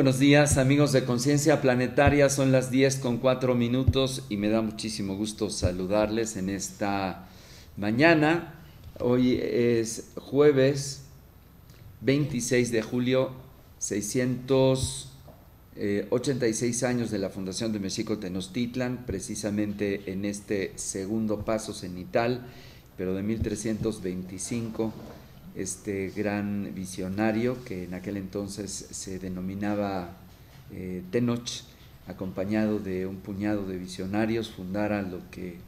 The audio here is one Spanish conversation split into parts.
buenos días, amigos de Conciencia Planetaria. Son las 10:04 y me da muchísimo gusto saludarles en esta mañana. Hoy es jueves 26 de julio, 686 años de la fundación de Mexico Tenochtitlan, precisamente en este segundo paso cenital, pero de 1325. Este gran visionario que en aquel entonces se denominaba Tenoch, acompañado de un puñado de visionarios, fundara lo que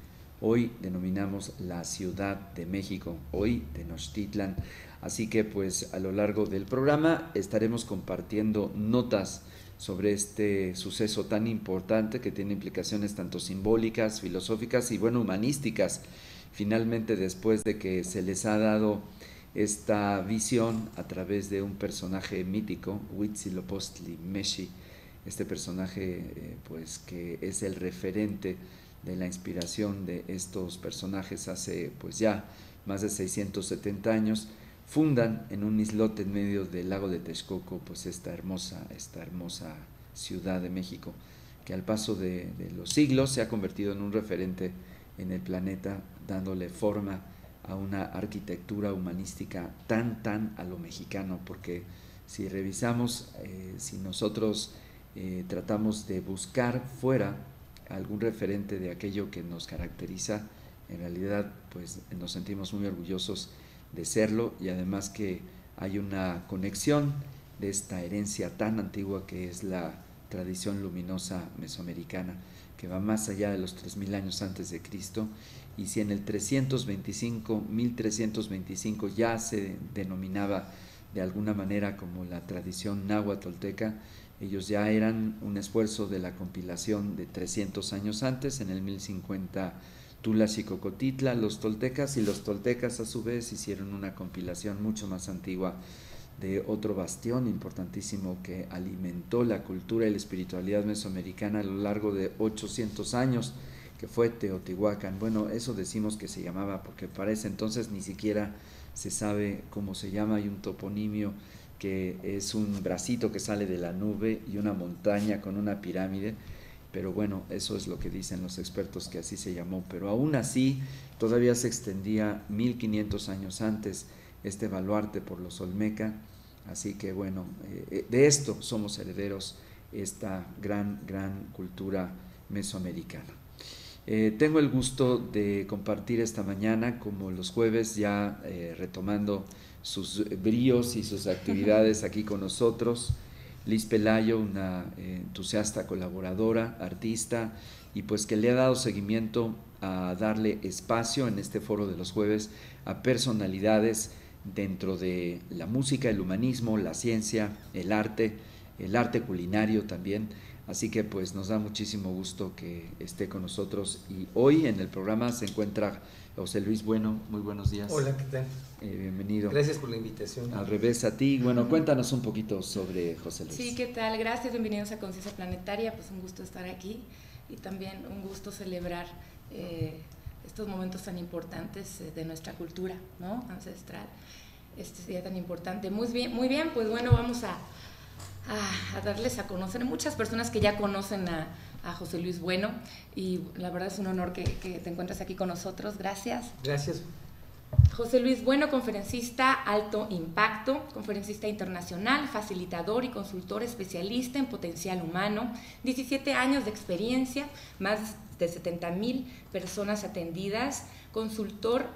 hoy denominamos la Ciudad de México, hoy Tenochtitlan. Así que pues a lo largo del programa estaremos compartiendo notas sobre este suceso tan importante que tiene implicaciones tanto simbólicas, filosóficas y bueno, humanísticas. Finalmente, después de que se les ha dado esta visión a través de un personaje mítico, Huitzilopochtli Meshi, este personaje pues que es el referente de la inspiración de estos personajes hace pues ya más de 670 años, fundan en un islote en medio del lago de Texcoco pues esta hermosa Ciudad de México, que al paso de los siglos se ha convertido en un referente en el planeta, dándole forma a una arquitectura humanística tan a lo mexicano, porque si revisamos, si nosotros tratamos de buscar fuera algún referente de aquello que nos caracteriza, en realidad pues nos sentimos muy orgullosos de serlo, y además que hay una conexión de esta herencia tan antigua que es la tradición luminosa mesoamericana, que va más allá de los 3000 años antes de Cristo. Y si en el 1325 ya se denominaba de alguna manera como la tradición náhuatl tolteca, ellos ya eran un esfuerzo de la compilación de 300 años antes, en el 1050 Tula Xicocotitla, los toltecas, y los toltecas a su vez hicieron una compilación mucho más antigua de otro bastión importantísimo que alimentó la cultura y la espiritualidad mesoamericana a lo largo de 800 años, que fue Teotihuacán. Bueno, eso decimos que se llamaba porque para ese entonces ni siquiera se sabe cómo se llama. Hay un toponimio que es un bracito que sale de la nube y una montaña con una pirámide, pero bueno, eso es lo que dicen los expertos, que así se llamó. Pero aún así todavía se extendía 1500 años antes este baluarte por los Olmeca. Así que bueno, de esto somos herederos, esta gran cultura mesoamericana. Tengo el gusto de compartir esta mañana, como los jueves, ya retomando sus bríos y sus actividades aquí con nosotros, Liz Pelayo, una entusiasta colaboradora, artista, y pues que le ha dado seguimiento a darle espacio en este foro de los jueves a personalidades dentro de la música, el humanismo, la ciencia, el arte culinario también. Así que pues nos da muchísimo gusto que esté con nosotros, y hoy en el programa se encuentra José Luis Bueno. Muy buenos días. Hola, ¿qué tal? Bienvenido. Gracias por la invitación. Al revés a ti. Bueno, cuéntanos un poquito sobre José Luis. Sí, ¿qué tal? Gracias, bienvenidos a Conciencia Planetaria. Pues un gusto estar aquí y también un gusto celebrar estos momentos tan importantes de nuestra cultura, ¿no? Ancestral. Este día tan importante. Muy bien, pues bueno, vamos a darles a conocer a muchas personas que ya conocen a José Luis Bueno, y la verdad es un honor que te encuentres aquí con nosotros. Gracias. Gracias. José Luis Bueno, conferencista alto impacto, conferencista internacional, facilitador y consultor especialista en potencial humano, 17 años de experiencia, más de 70,000 personas atendidas, consultor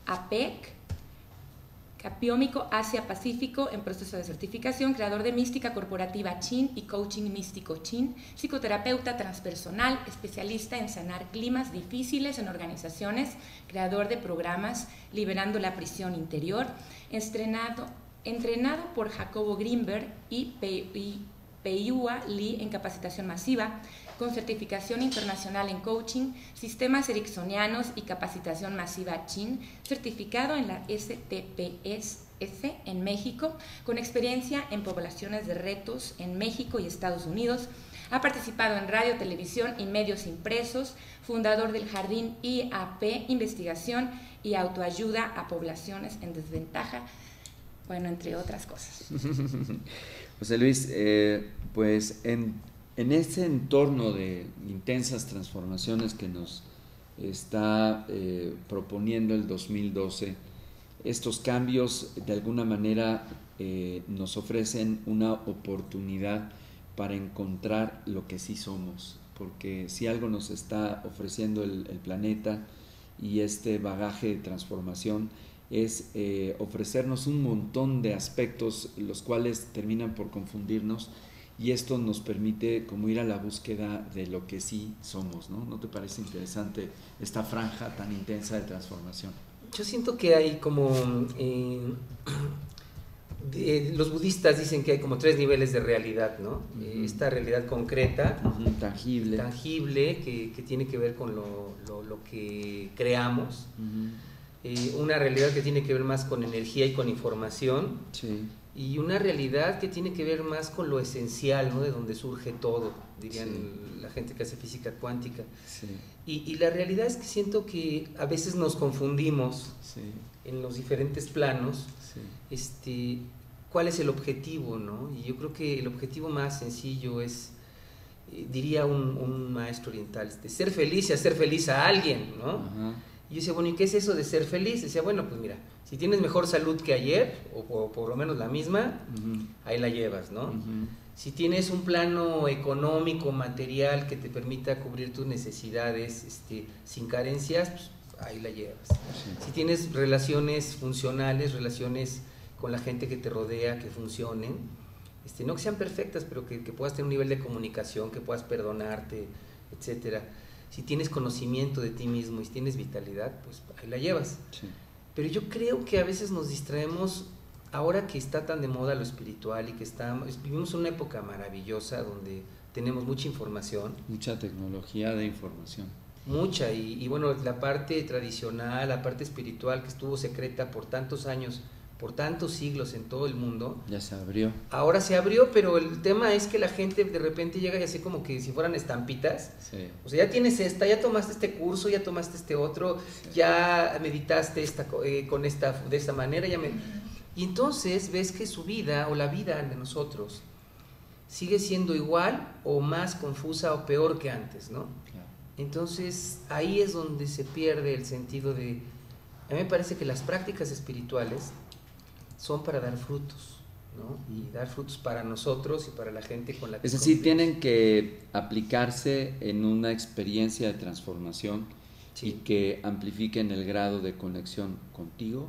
APEC, Capiómico Asia-Pacífico en proceso de certificación, creador de mística corporativa Chin y coaching místico Chin, psicoterapeuta transpersonal, especialista en sanar climas difíciles en organizaciones, creador de programas Liberando la Prisión Interior, entrenado por Jacobo Greenberg y Peiua Lee en capacitación masiva, con certificación internacional en coaching, sistemas ericksonianos y capacitación masiva Chin, certificado en la STPS en México, con experiencia en poblaciones de retos en México y Estados Unidos. Ha participado en radio, televisión y medios impresos, fundador del Jardín IAP, investigación y autoayuda a poblaciones en desventaja, bueno, entre otras cosas. José Luis, Pues en ese entorno de intensas transformaciones que nos está proponiendo el 2012, estos cambios de alguna manera nos ofrecen una oportunidad para encontrar lo que sí somos, porque si algo nos está ofreciendo el planeta y este bagaje de transformación es ofrecernos un montón de aspectos los cuales terminan por confundirnos, y esto nos permite como ir a la búsqueda de lo que sí somos, ¿no? ¿No te parece interesante esta franja tan intensa de transformación? Yo siento que hay como los budistas dicen que hay como 3 niveles de realidad, ¿no? Esta realidad concreta, tangible que tiene que ver con lo que creamos, una realidad que tiene que ver más con energía y con información, sí, y una realidad que tiene que ver más con lo esencial, ¿no? De donde surge todo, dirían sí, la gente que hace física cuántica. Sí. Y la realidad es que siento que a veces nos confundimos sí, en los diferentes planos, sí, cuál es el objetivo, ¿no? Y yo creo que el objetivo más sencillo es, diría un maestro oriental, ser feliz y hacer feliz a alguien, ¿no? Ajá. Y yo decía, bueno, ¿y qué es eso de ser feliz? Decía, bueno, pues mira, si tienes mejor salud que ayer, o por lo menos la misma, ahí la llevas, ¿no? Si tienes un plano económico, material, que te permita cubrir tus necesidades sin carencias, pues ahí la llevas. Sí. Si tienes relaciones funcionales, relaciones con la gente que te rodea, que funcionen, no que sean perfectas, pero que puedas tener un nivel de comunicación, que puedas perdonarte, etcétera. Si tienes conocimiento de ti mismo y si tienes vitalidad, pues ahí la llevas. Sí. Pero yo creo que a veces nos distraemos, ahora que está tan de moda lo espiritual y que vivimos en una época maravillosa donde tenemos mucha información. Mucha tecnología de información. Mucha, y bueno, la parte tradicional, la parte espiritual que estuvo secreta por tantos años, por tantos siglos en todo el mundo. Ya se abrió. Ahora se abrió, pero el tema es que la gente de repente llega y así como que si fueran estampitas. Sí. O sea, ya tienes esta, ya tomaste este curso, ya tomaste este otro, sí, ya meditaste de esta manera, y entonces ves que su vida o la vida de nosotros sigue siendo igual o más confusa o peor que antes, ¿no? Claro. Entonces ahí es donde se pierde el sentido de... A mí me parece que las prácticas espirituales son para dar frutos, ¿no? Y dar frutos para nosotros y para la gente con la que... Es decir, tienen que aplicarse en una experiencia de transformación, sí, y que amplifiquen el grado de conexión contigo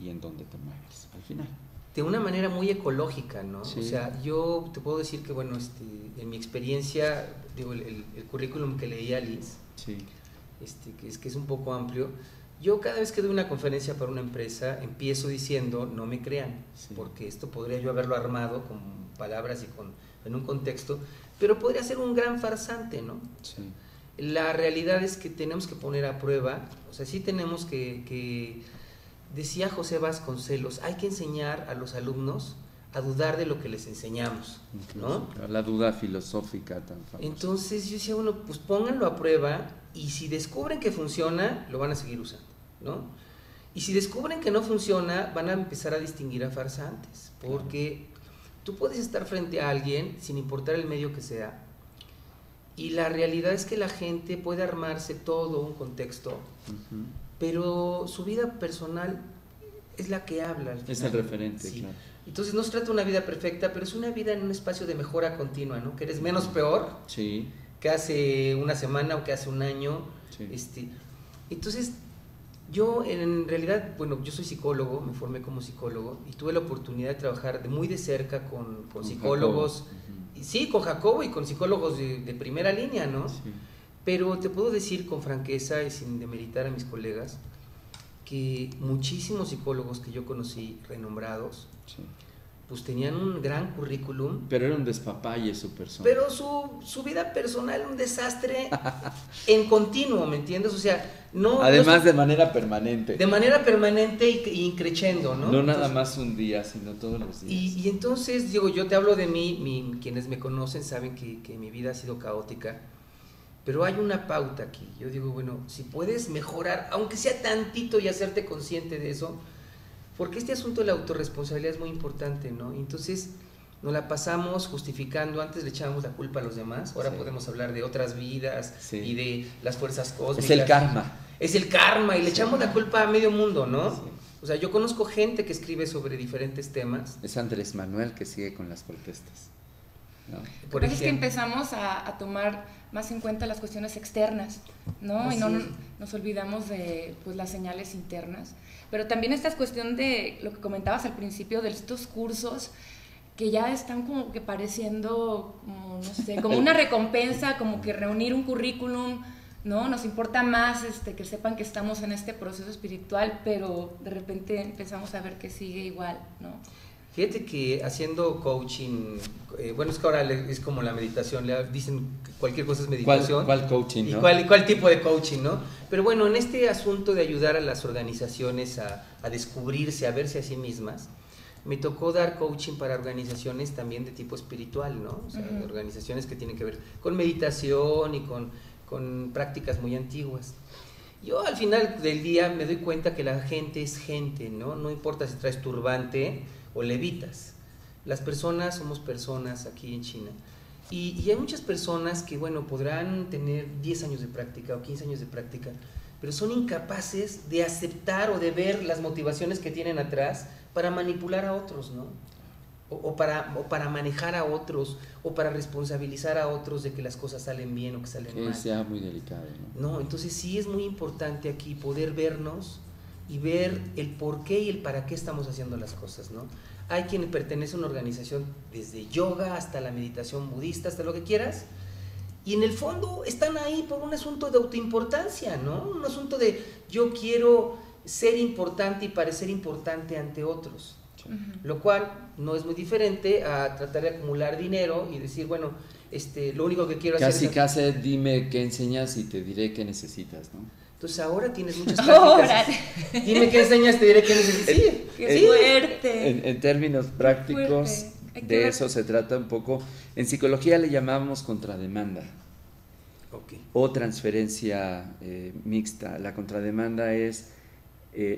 y en donde te mueves al final. De una manera muy ecológica, ¿no? Sí. O sea, yo te puedo decir que, bueno, en mi experiencia, digo, el currículum que leía Liz, sí, que es un poco amplio. Yo cada vez que doy una conferencia para una empresa empiezo diciendo, no me crean, sí, porque esto podría yo haberlo armado con palabras y en un contexto, pero podría ser un gran farsante, ¿no? Sí. La realidad es que tenemos que poner a prueba, o sea, sí tenemos que decía José Vasconcelos, hay que enseñar a los alumnos a dudar de lo que les enseñamos, ¿no? La duda filosófica tan famosa. Entonces yo decía, bueno, pues pónganlo a prueba y si descubren que funciona, lo van a seguir usando, ¿no? Y si descubren que no funciona, van a empezar a distinguir a farsantes, porque tú puedes estar frente a alguien, sin importar el medio que sea, y la realidad es que la gente puede armarse todo un contexto, pero su vida personal es la que habla al final. Es el referente, sí, claro. Entonces no se trata de una vida perfecta, pero es una vida en un espacio de mejora continua, ¿no? Que eres menos peor, sí, que hace una semana o que hace un año. Sí. Entonces, yo en realidad, bueno, yo soy psicólogo, me formé como psicólogo y tuve la oportunidad de trabajar muy de cerca con psicólogos, y, sí, con Jacobo y con psicólogos de primera línea, ¿no? Sí. Pero te puedo decir con franqueza y sin demeritar a mis colegas que muchísimos psicólogos que yo conocí, renombrados, sí, pues tenían un gran currículum. Pero era un despapalle su persona. Pero su vida personal era un desastre en continuo, ¿me entiendes? O sea, no... Además de manera permanente. De manera permanente y increciendo, ¿no? No nada más un día, sino todos los días. Y entonces, digo, yo te hablo de mí, quienes me conocen saben que mi vida ha sido caótica, pero hay una pauta aquí. Yo digo, bueno, si puedes mejorar, aunque sea tantito y hacerte consciente de eso, porque este asunto de la autorresponsabilidad es muy importante, ¿no? Entonces, nos la pasamos justificando. Antes le echábamos la culpa a los demás, ahora podemos hablar de otras vidas y de las fuerzas cósmicas. Es el karma. Es el karma y le Sí. echamos la culpa a medio mundo, ¿no? Sí. O sea, yo conozco gente que escribe sobre diferentes temas. Es Andrés Manuel que sigue con las protestas, ¿no? Por Lo que pasa es que ejemplo, empezamos a tomar más en cuenta las cuestiones externas, ¿no? Así Y no es. nos olvidamos de pues, las señales internas. Pero también esta cuestión de lo que comentabas al principio, de estos cursos que ya están como que pareciendo, como, no sé, como una recompensa, como que reunir un currículum, ¿no? Nos importa más que sepan que estamos en este proceso espiritual, pero de repente empezamos a ver que sigue igual, ¿no? fíjate que haciendo coaching, bueno, es que ahora es como la meditación, le dicen que cualquier cosa es meditación. ¿Cuál coaching, ¿Y no? cuál tipo de coaching, no? Pero bueno, en este asunto de ayudar a las organizaciones a descubrirse, a verse a sí mismas, me tocó dar coaching para organizaciones también de tipo espiritual, ¿no? O sea, organizaciones que tienen que ver con meditación y con prácticas muy antiguas. Yo al final del día me doy cuenta que la gente es gente, ¿no? No importa si traes turbante o levitas. Las personas somos personas aquí en China. Y hay muchas personas que, bueno, podrán tener 10 años de práctica o 15 años de práctica, pero son incapaces de aceptar o de ver las motivaciones que tienen atrás para manipular a otros, ¿no? O para manejar a otros, o para responsabilizar a otros de que las cosas salen bien o que salen mal. Que sea muy delicado, ¿no? No, entonces sí es muy importante aquí poder vernos y ver el por qué y el para qué estamos haciendo las cosas, ¿no? Hay quien pertenece a una organización desde yoga hasta la meditación budista, hasta lo que quieras, y en el fondo están ahí por un asunto de autoimportancia, ¿no? Un asunto de yo quiero ser importante y parecer importante ante otros. Lo cual no es muy diferente a tratar de acumular dinero y decir, bueno, lo único que quiero hacer Casi dime qué enseñas y te diré qué necesitas, ¿no? Entonces ahora tienes muchas prácticas. Dime qué enseñas, te diré qué necesitas. Sí, ¡Qué sí. fuerte! En términos prácticos, fuerte. de eso se trata un poco. En psicología le llamamos contrademanda. Okay. O transferencia mixta. La contrademanda es,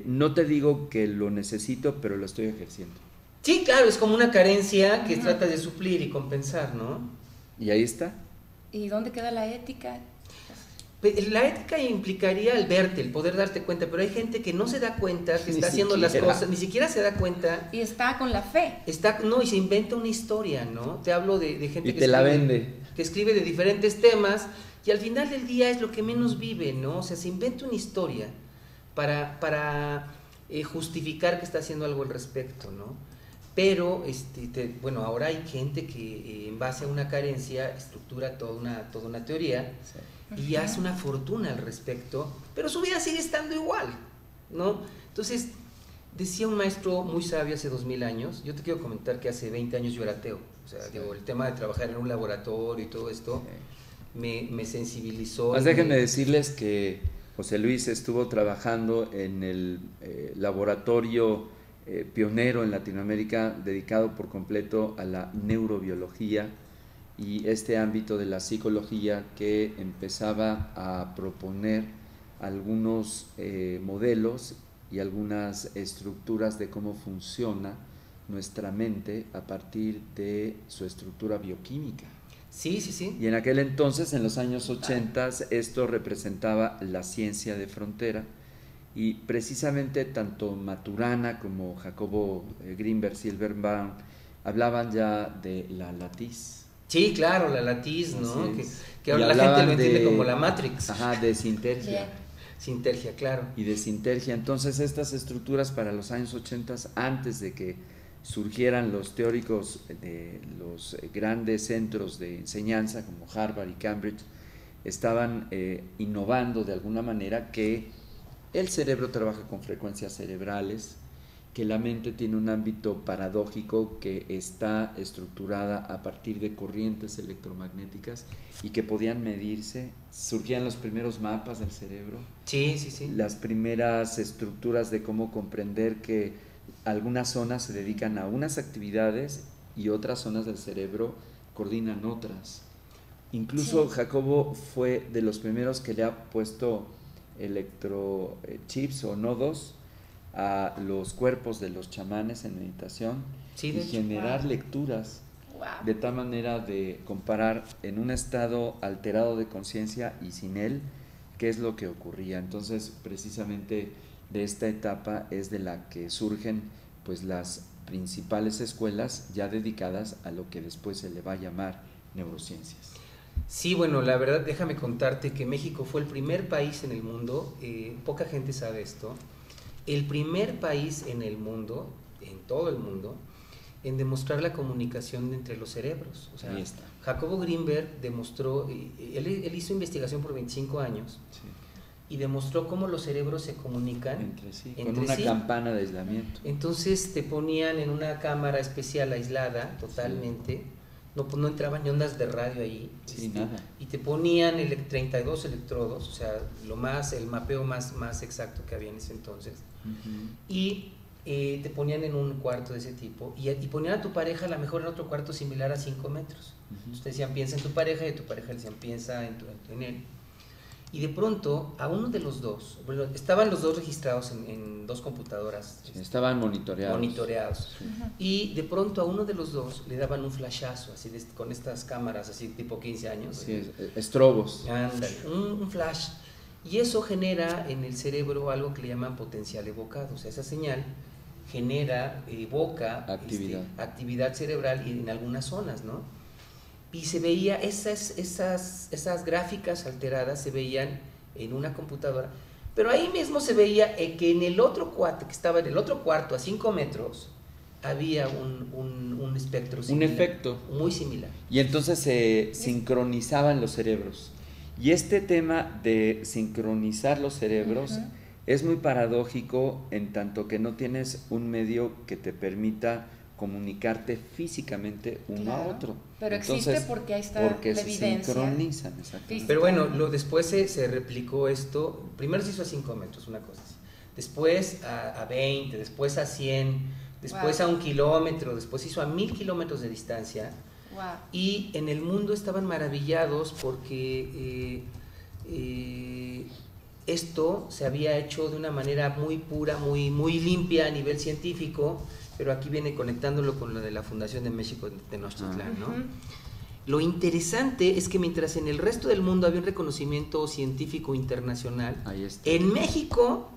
no te digo que lo necesito, pero lo estoy ejerciendo. Sí, claro, es como una carencia que tratas de suplir y compensar, ¿no? Y ahí está. ¿Y dónde queda la ética? La ética implicaría el verte, el poder darte cuenta, pero hay gente que no se da cuenta que Ni está haciendo las siquiera. cosas, ni siquiera se da cuenta. Y está con la fe. No, y se inventa una historia, ¿no? Te hablo de gente Y que te la vende. que escribe de diferentes temas y al final del día es lo que menos vive, ¿no? O sea, se inventa una historia para justificar que está haciendo algo al respecto, ¿no? Pero, bueno, ahora hay gente que en base a una carencia estructura toda una teoría y hace una fortuna al respecto, pero su vida sigue estando igual, ¿no? Entonces, decía un maestro muy sabio hace 2000 años, yo te quiero comentar que hace 20 años yo era ateo, o sea, digo, el tema de trabajar en un laboratorio y todo esto me sensibilizó. Pues déjenme decirles que José Luis estuvo trabajando en el laboratorio pionero en Latinoamérica dedicado por completo a la neurobiología y este ámbito de la psicología que empezaba a proponer algunos modelos y algunas estructuras de cómo funciona nuestra mente a partir de su estructura bioquímica. Sí, sí, sí. Y en aquel entonces, en los años 80, esto representaba la ciencia de frontera y precisamente tanto Maturana como Jacobo Grinberg, Silverbaum hablaban ya de la latiz. Sí, claro, la latiz, ¿no? Que ahora la hablaban gente lo entiende como la Matrix. Ajá, de sintergia. Sintergia, claro. Y de sintergia. Entonces estas estructuras para los años 80, antes de que surgieran los teóricos de los grandes centros de enseñanza como Harvard y Cambridge, estaban innovando de alguna manera que el cerebro trabaja con frecuencias cerebrales, que la mente tiene un ámbito paradójico que está estructurada a partir de corrientes electromagnéticas y que podían medirse. Surgían los primeros mapas del cerebro, sí, sí, sí. Las primeras estructuras de cómo comprender que algunas zonas se dedican a unas actividades y otras zonas del cerebro coordinan otras. Incluso Jacobo fue de los primeros que le ha puesto electrochips o nodos a los cuerpos de los chamanes en meditación y generar lecturas Wow. de tal manera de comparar en un estado alterado de conciencia y sin él, qué es lo que ocurría. Entonces, precisamente de esta etapa es de la que surgen pues las principales escuelas ya dedicadas a lo que después se le va a llamar neurociencias. Sí, bueno, la verdad, déjame contarte que México fue el primer país en el mundo, poca gente sabe esto, el primer país en el mundo, en todo el mundo, en demostrar la comunicación entre los cerebros. O sea, ahí está. Jacobo Grinberg demostró, él hizo investigación por 25 años, Sí. y demostró cómo los cerebros se comunican Entre sí, entre con una sí. campana de aislamiento. Entonces te ponían en una cámara especial aislada totalmente, no entraban ni ondas de radio ahí, Sí, nada. y te ponían 32 electrodos, o sea, el mapeo más exacto que había en ese entonces, y te ponían en un cuarto de ese tipo, y ponían a tu pareja a lo mejor en otro cuarto similar a 5 metros. Entonces te decían, piensa en tu pareja, y tu pareja le decían, piensa en él. Y de pronto, a uno de los dos, bueno, estaban los dos registrados en dos computadoras. Sí, estaban monitoreados. Sí. Y de pronto a uno de los dos le daban un flashazo, así con estas cámaras, así tipo 15 años. Sí, estrobos. Ándale, un flash. Y eso genera en el cerebro algo que le llaman potencial evocado. O sea, esa señal evoca actividad cerebral y en algunas zonas, ¿no? Y se veía, esas gráficas alteradas se veían en una computadora, pero ahí mismo se veía que en el otro cuate que estaba en el otro cuarto a 5 metros había un espectro similar, un efecto muy similar. Y entonces se sincronizaban los cerebros. Y este tema de sincronizar los cerebros es muy paradójico en tanto que no tienes un medio que te permita comunicarte físicamente uno a otro. Pero entonces, existe porque ahí está porque la evidencia. Se sincronizan, exactamente. Pero bueno, después se replicó esto. Primero se hizo a 5 metros, una cosa así. Después a 20, después a 100, después a 1 kilómetro, después se hizo a 1000 kilómetros de distancia. Wow. Y en el mundo estaban maravillados porque esto se había hecho de una manera muy pura, muy limpia a nivel científico. Pero aquí viene conectándolo con lo de la Fundación de México de Tenochtitlán, ¿no? Lo interesante es que mientras en el resto del mundo había un reconocimiento científico internacional, en México,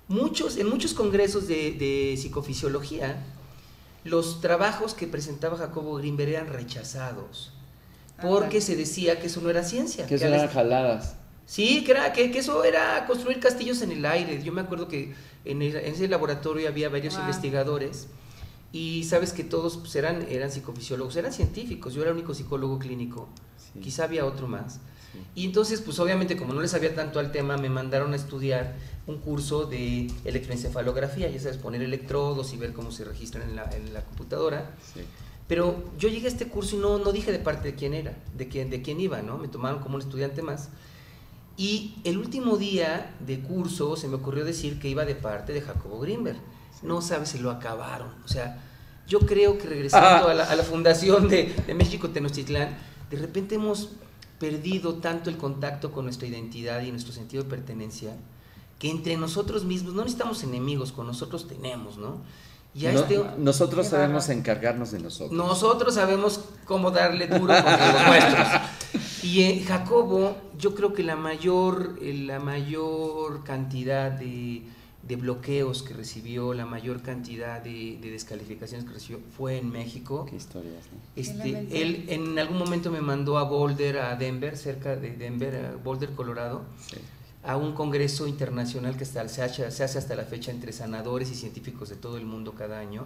en muchos congresos de psicofisiología, los trabajos que presentaba Jacobo Grinberg eran rechazados, porque se decía que eso no era ciencia. Que eso eran jaladas. Sí, que eso era construir castillos en el aire. Yo me acuerdo que en ese laboratorio había varios investigadores. Y sabes que todos pues, eran psicofisiólogos, eran científicos, yo era el único psicólogo clínico, quizá había otro más. Y entonces, pues obviamente como no les sabía tanto al tema, me mandaron a estudiar un curso de electroencefalografía, ya sabes, poner electrodos y ver cómo se registran en la computadora. Pero yo llegué a este curso y no dije de parte de quién era, de quién iba, ¿no? Me tomaron como un estudiante más. Y el último día de curso se me ocurrió decir que iba de parte de Jacobo Grinberg. No sabes, se lo acabaron. O sea, yo creo que regresando a la fundación de México Tenochtitlán, de repente hemos perdido tanto el contacto con nuestra identidad y nuestro sentido de pertenencia, que entre nosotros mismos, no necesitamos enemigos, con nosotros tenemos, ¿no? Nosotros sabemos encargarnos de nosotros. Nosotros sabemos cómo darle duro contra los nuestros. Y Jacobo, yo creo que la mayor cantidad de bloqueos que recibió, la mayor cantidad de descalificaciones que recibió fue en México. Qué historias, ¿no? Él en algún momento me mandó a Boulder, a Denver, cerca de Denver, a Boulder, Colorado, a un congreso internacional que se hace hasta la fecha entre sanadores y científicos de todo el mundo cada año.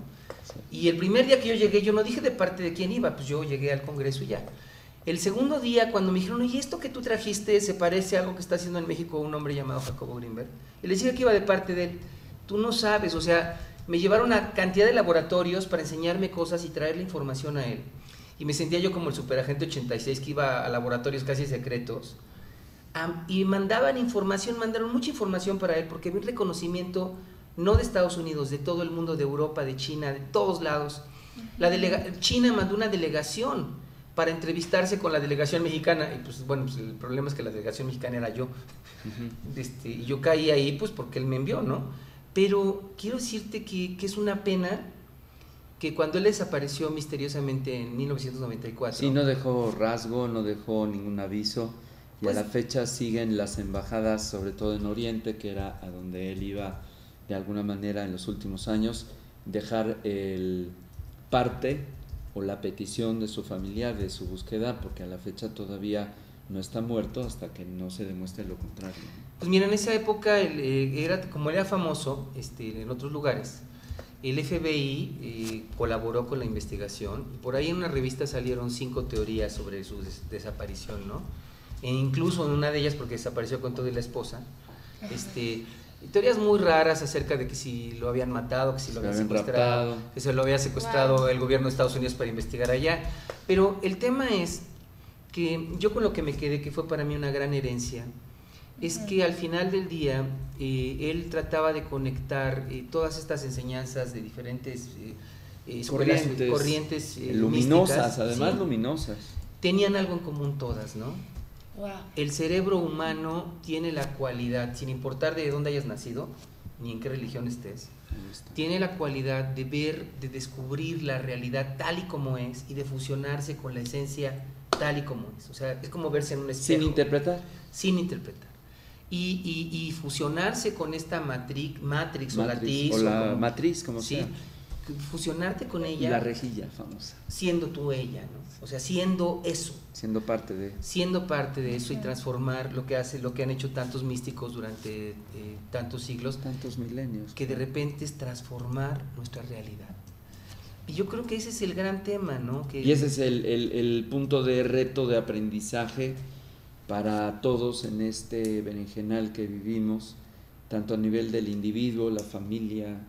Y el primer día que yo llegué, yo no dije de parte de quién iba, pues yo llegué al congreso y ya. El segundo día, cuando me dijeron, oye, esto que tú trajiste se parece a algo que está haciendo en México un hombre llamado Jacobo Grinberg, y le decía que iba de parte de él. Tú no sabes, o sea, me llevaron a cantidad de laboratorios para enseñarme cosas y traerle información a él. Y me sentía yo como el superagente 86 que iba a laboratorios casi secretos. Y mandaron mucha información para él, porque había un reconocimiento no de Estados Unidos, de todo el mundo, de Europa, de China, de todos lados. China mandó una delegación para entrevistarse con la delegación mexicana, y pues bueno, pues el problema es que la delegación mexicana era yo. Y yo caí ahí pues porque él me envió, ¿no? Pero quiero decirte que es una pena que cuando él desapareció misteriosamente en 1994... Sí, no dejó rasgo, no dejó ningún aviso, y pues, a la fecha siguen las embajadas, sobre todo en Oriente, que era a donde él iba de alguna manera en los últimos años, dejar el parte o la petición de su familia de su búsqueda, porque a la fecha todavía no está muerto hasta que no se demuestre lo contrario. Pues mira, en esa época, como era famoso en otros lugares, el FBI colaboró con la investigación, y por ahí en una revista salieron 5 teorías sobre su desaparición, ¿no? E incluso en una de ellas, porque desapareció con todo y la esposa, teorías muy raras acerca de que si lo habían matado, que si lo habían secuestrado, raptado, que se lo había secuestrado el gobierno de Estados Unidos para investigar allá. Pero el tema es que yo con lo que me quedé, que fue para mí una gran herencia, es que al final del día él trataba de conectar todas estas enseñanzas de diferentes corrientes luminosas, místicas, además ¿sí? Luminosas. Tenían algo en común todas, ¿no? Wow. El cerebro humano tiene la cualidad, sin importar de dónde hayas nacido, ni en qué religión estés, tiene la cualidad de ver, de descubrir la realidad tal y como es y de fusionarse con la esencia tal y como es. O sea, es como verse en un espejo. ¿Sin interpretar? Sin interpretar. Y fusionarse con esta matrix o la matriz, como sí, sea. Fusionarte con ella. La rejilla famosa. Siendo tú ella, ¿no? O sea, siendo eso. Siendo parte de eso y transformar lo que han hecho tantos místicos durante tantos siglos. Tantos milenios. Que de repente es transformar nuestra realidad. Y yo creo que ese es el gran tema, ¿no? Y ese es el punto de reto de aprendizaje para todos en este berenjenal que vivimos, tanto a nivel del individuo, la familia,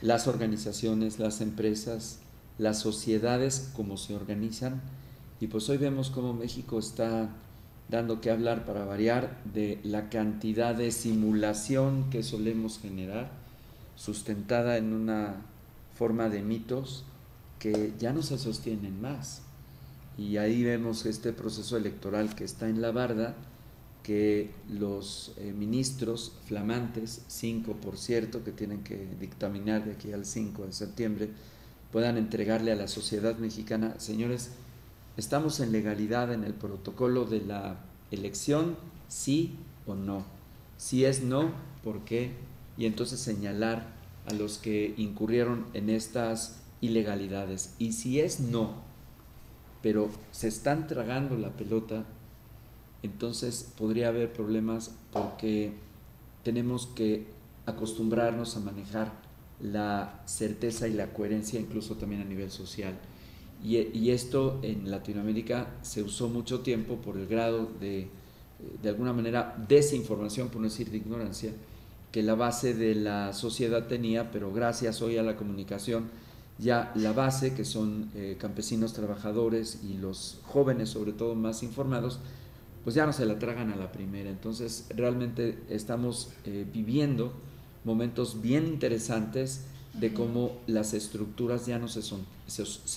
las organizaciones, las empresas, las sociedades, cómo se organizan. Y pues hoy vemos cómo México está dando que hablar, para variar, de la cantidad de simulación que solemos generar, sustentada en una forma de mitos que ya no se sostienen más. Y ahí vemos este proceso electoral que está en la barda, que los ministros flamantes, 5 por cierto, que tienen que dictaminar de aquí al 5 de septiembre, puedan entregarle a la sociedad mexicana: señores, estamos en legalidad en el protocolo de la elección, sí o no. Si es no, ¿por qué? Y entonces señalar a los que incurrieron en estas ilegalidades. Y si es no, pero se están tragando la pelota, entonces podría haber problemas, porque tenemos que acostumbrarnos a manejar la certeza y la coherencia, incluso también a nivel social. Y esto en Latinoamérica se usó mucho tiempo por el grado de alguna manera, desinformación, por no decir de ignorancia, que la base de la sociedad tenía, pero gracias hoy a la comunicación, ya la base, que son campesinos trabajadores y los jóvenes sobre todo más informados, pues ya no se la tragan a la primera. Entonces realmente estamos viviendo momentos bien interesantes de cómo las estructuras ya no se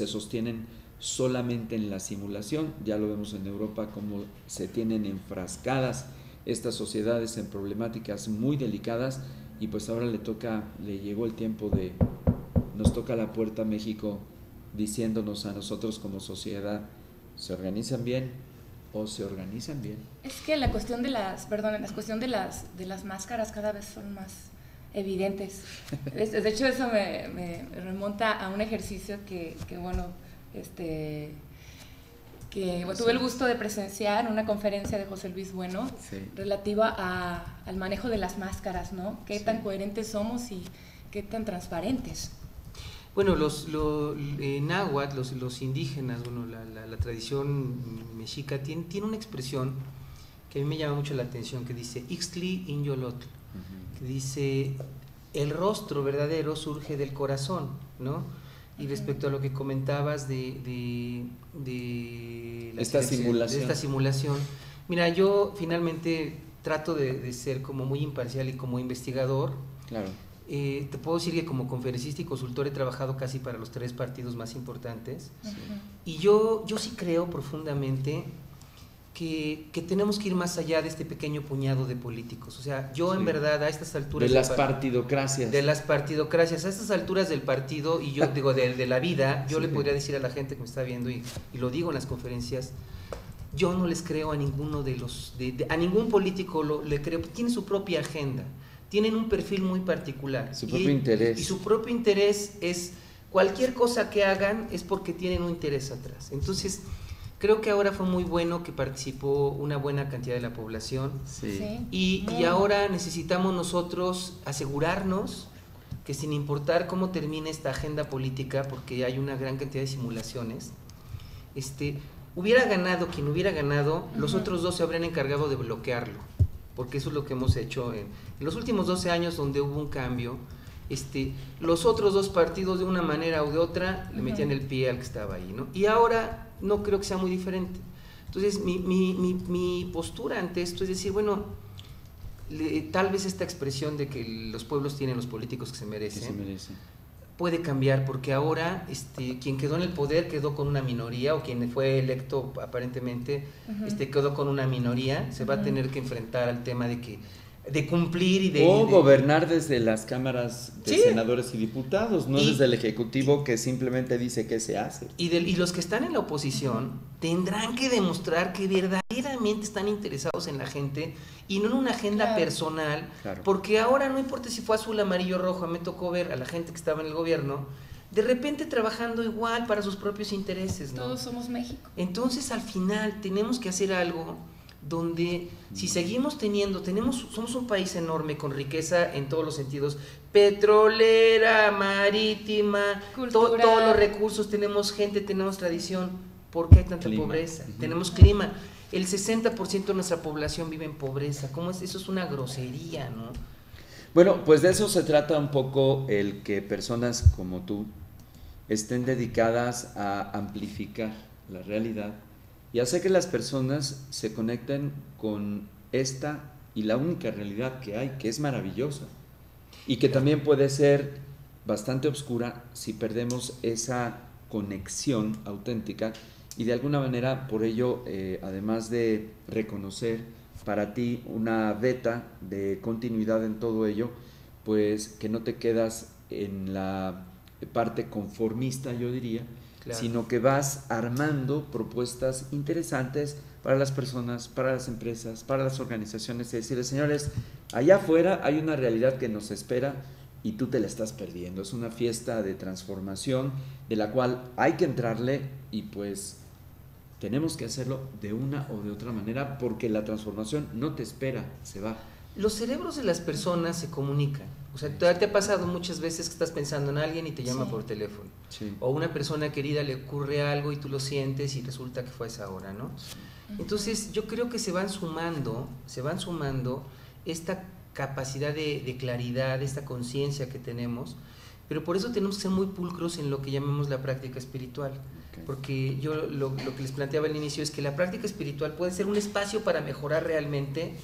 sostienen solamente en la simulación. Ya lo vemos en Europa, cómo se tienen enfrascadas estas sociedades en problemáticas muy delicadas, y pues ahora le llegó el tiempo nos toca la puerta a México diciéndonos a nosotros como sociedad: ¿se organizan bien o se organizan bien? Es que la cuestión de las máscaras cada vez son más evidentes. De hecho, eso me remonta a un ejercicio que tuve el gusto de presenciar en una conferencia de José Luis Bueno, sí, relativa al manejo de las máscaras, ¿no? Qué sí, tan coherentes somos y qué tan transparentes. Bueno, los náhuatl, los indígenas, bueno, la tradición mexica tiene una expresión que a mí me llama mucho la atención, que dice Ixtli Inyolotl, que dice: el rostro verdadero surge del corazón, ¿no? Y respecto a lo que comentabas de esta simulación, mira, yo finalmente trato de ser como muy imparcial y como investigador. Claro. Te puedo decir que como conferencista y consultor he trabajado casi para los 3 partidos más importantes. Sí. Y yo sí creo profundamente que tenemos que ir más allá de este pequeño puñado de políticos. O sea, yo en verdad a estas alturas... De las partidocracias. De las partidocracias, a estas alturas del partido, y yo digo, de la vida, yo le podría decir a la gente que me está viendo, y lo digo en las conferencias, yo no les creo a ninguno de los... a ningún político le creo, tiene su propia agenda, tienen un perfil muy particular. Su propio interés. Y su propio interés es, cualquier cosa que hagan es porque tienen un interés atrás. Entonces... creo que ahora fue muy bueno que participó una buena cantidad de la población. Sí. Y ahora necesitamos nosotros asegurarnos que sin importar cómo termine esta agenda política, porque hay una gran cantidad de simulaciones, hubiera ganado quien hubiera ganado, los otros dos se habrían encargado de bloquearlo, porque eso es lo que hemos hecho en los últimos 12 años donde hubo un cambio. Los otros dos partidos de una manera u de otra le metían el pie al que estaba ahí, ¿no? Y ahora no creo que sea muy diferente. Entonces mi postura ante esto es decir, bueno, tal vez esta expresión de que los pueblos tienen los políticos que se merecen, puede cambiar, porque ahora quien quedó en el poder quedó con una minoría, o quien fue electo aparentemente quedó con una minoría, se va a tener que enfrentar al tema de cumplir y de... O gobernar desde las cámaras de senadores y diputados, no desde el Ejecutivo que simplemente dice qué se hace. Y los que están en la oposición tendrán que demostrar que verdaderamente están interesados en la gente y no en una agenda personal, porque ahora no importa si fue azul, amarillo, rojo, me tocó ver a la gente que estaba en el gobierno de repente trabajando igual para sus propios intereses, ¿no? Todos somos México. Entonces al final tenemos que hacer algo donde si seguimos somos un país enorme con riqueza en todos los sentidos, petrolera, marítima, todos los recursos, tenemos gente, tenemos tradición. ¿Por qué hay tanta pobreza? Tenemos clima, el 60% de nuestra población vive en pobreza. ¿Cómo es? Eso es una grosería, ¿no? Bueno, pues de eso se trata un poco, el que personas como tú estén dedicadas a amplificar la realidad y hacer que las personas se conecten con esta y la única realidad que hay, que es maravillosa y que también puede ser bastante oscura si perdemos esa conexión auténtica, y de alguna manera por ello, además de reconocer para ti una veta de continuidad en todo ello, pues que no te quedas en la parte conformista, yo diría, sino que vas armando propuestas interesantes para las personas, para las empresas, para las organizaciones, y decirles, señores, allá afuera hay una realidad que nos espera y tú te la estás perdiendo. Es una fiesta de transformación de la cual hay que entrarle, y pues tenemos que hacerlo de una o de otra manera, porque la transformación no te espera, se va. Los cerebros de las personas se comunican. O sea, te ha pasado muchas veces que estás pensando en alguien y te llama por teléfono. O una persona querida le ocurre algo y tú lo sientes y resulta que fue esa hora, ¿no? Entonces yo creo que se van sumando esta capacidad de claridad, esta conciencia que tenemos, pero por eso tenemos que ser muy pulcros en lo que llamamos la práctica espiritual. Porque yo lo que les planteaba al inicio es que la práctica espiritual puede ser un espacio para mejorar realmente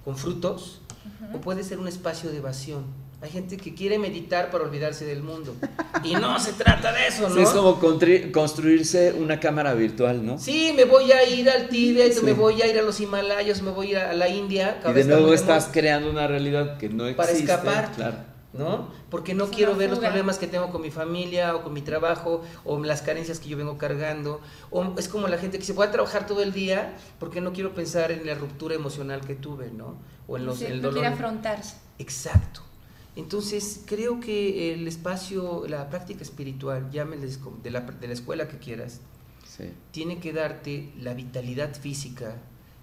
con frutos, o puede ser un espacio de evasión. Hay gente que quiere meditar para olvidarse del mundo, y no se trata de eso, ¿no? Sí, es como construirse una cámara virtual, ¿no? Sí, me voy a ir al Tíbet, me voy a ir a los Himalayas, me voy a ir a la India. Y de nuevo estás creando una realidad que no existe. Para escapar, claro, ¿no? Porque no quiero ver los problemas que tengo con mi familia o con mi trabajo, o las carencias que yo vengo cargando. O es como la gente que se puede trabajar todo el día porque no quiero pensar en la ruptura emocional que tuve, ¿no? O en el dolor. No quiere afrontarse. Exacto. Entonces creo que el espacio, la práctica espiritual, llámeles de la escuela que quieras, tiene que darte la vitalidad física,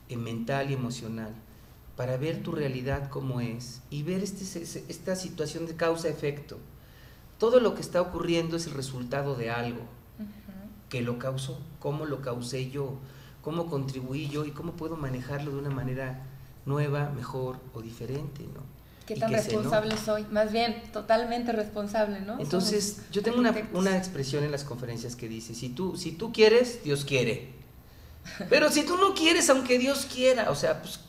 mental y emocional, para ver tu realidad como es y ver esta situación de causa-efecto. Todo lo que está ocurriendo es el resultado de algo que lo causó. ¿Cómo lo causé yo? ¿Cómo contribuí yo? ¿Y cómo puedo manejarlo de una manera nueva, mejor o diferente, ¿no? ¿Qué tan responsable soy? Más bien, totalmente responsable, ¿no? Entonces, yo tengo una expresión en las conferencias que dice, si tú quieres, Dios quiere. Pero si tú no quieres, aunque Dios quiera, o sea, pues,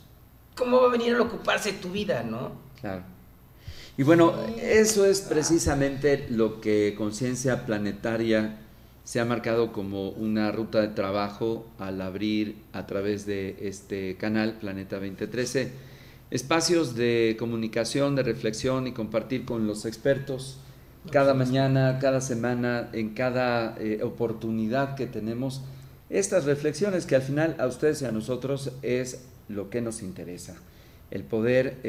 ¿cómo va a venir a ocuparse tu vida, no? Claro. Y bueno, eso es precisamente lo que Conciencia Planetaria se ha marcado como una ruta de trabajo al abrir a través de este canal Planeta 2013 espacios de comunicación, de reflexión y compartir con los expertos cada mañana, cada semana, en cada oportunidad que tenemos, estas reflexiones que al final a ustedes y a nosotros es lo que nos interesa. El poder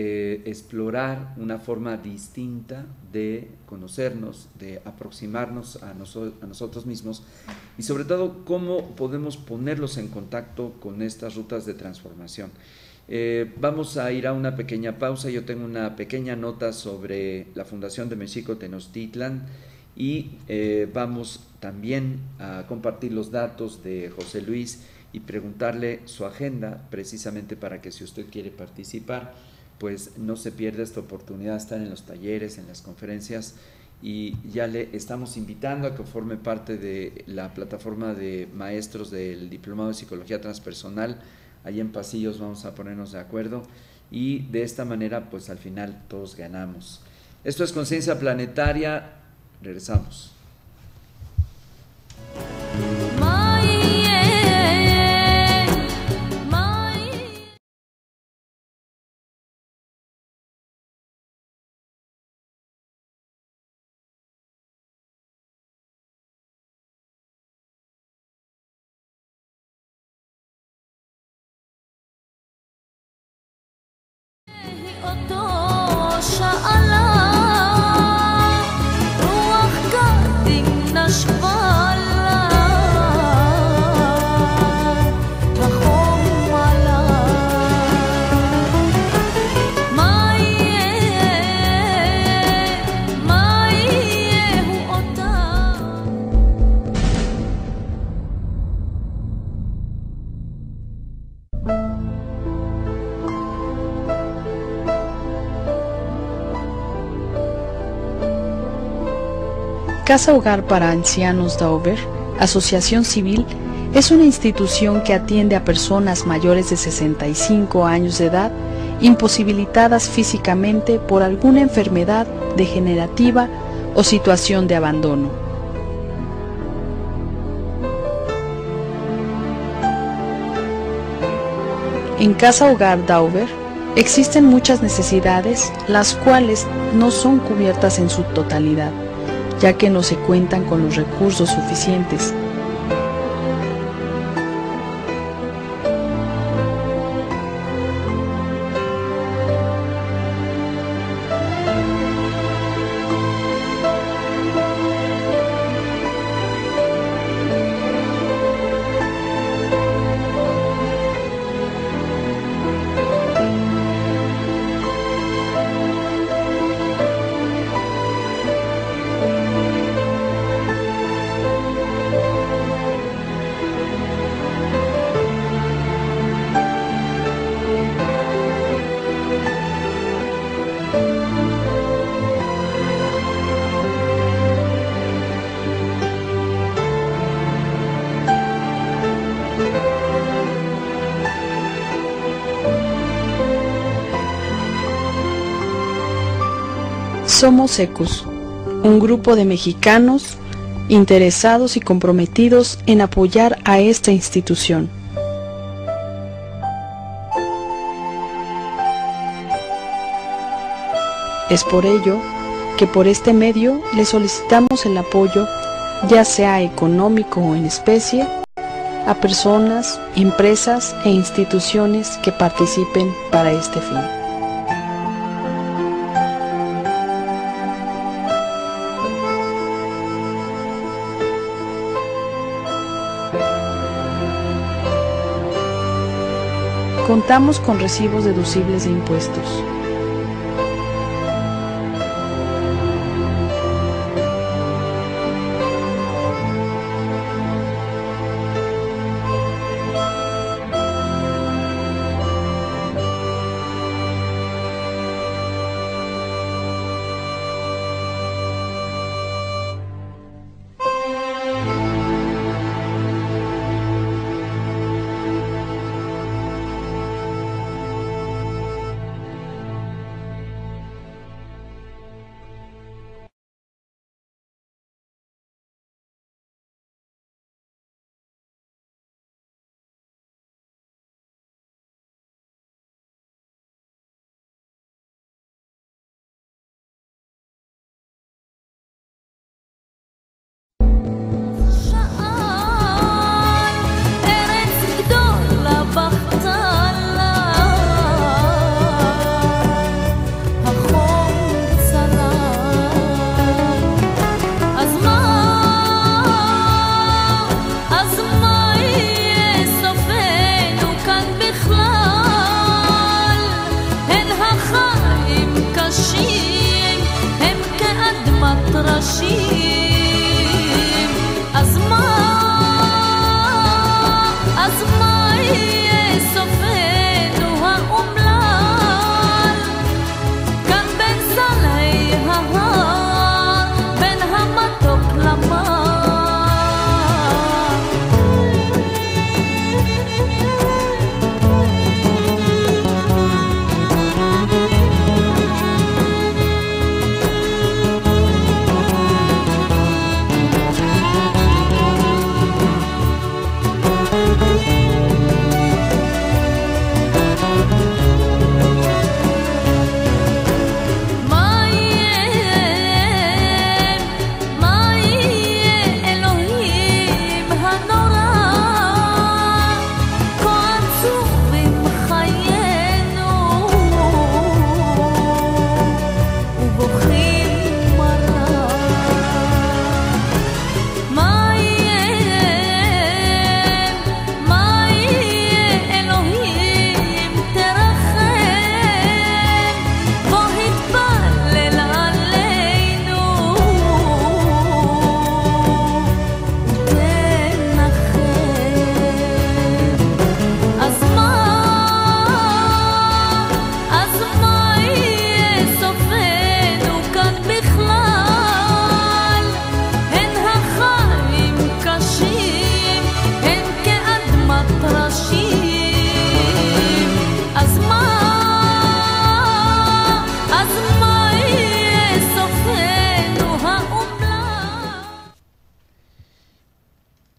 explorar una forma distinta de conocernos, de aproximarnos a nosotros mismos y sobre todo cómo podemos ponerlos en contacto con estas rutas de transformación. Vamos a ir a una pequeña pausa. Yo tengo una pequeña nota sobre la Fundación de Mexico Tenochtitlan y vamos también a compartir los datos de José Luis y preguntarle su agenda, precisamente para que si usted quiere participar, pues no se pierda esta oportunidad de estar en los talleres, en las conferencias, y ya le estamos invitando a que forme parte de la plataforma de maestros del Diplomado de Psicología Transpersonal. Ahí en Pasillos vamos a ponernos de acuerdo y de esta manera pues al final todos ganamos. Esto es Conciencia Planetaria, regresamos. Casa Hogar para Ancianos Dauber, asociación civil, es una institución que atiende a personas mayores de 65 años de edad, imposibilitadas físicamente por alguna enfermedad degenerativa o situación de abandono. En Casa Hogar Dauber existen muchas necesidades, las cuales no son cubiertas en su totalidad, ya que no se cuentan con los recursos suficientes. Somos ECUS, un grupo de mexicanos interesados y comprometidos en apoyar a esta institución. Es por ello que por este medio le solicitamos el apoyo, ya sea económico o en especie, a personas, empresas e instituciones que participen para este fin. Contamos con recibos deducibles de impuestos.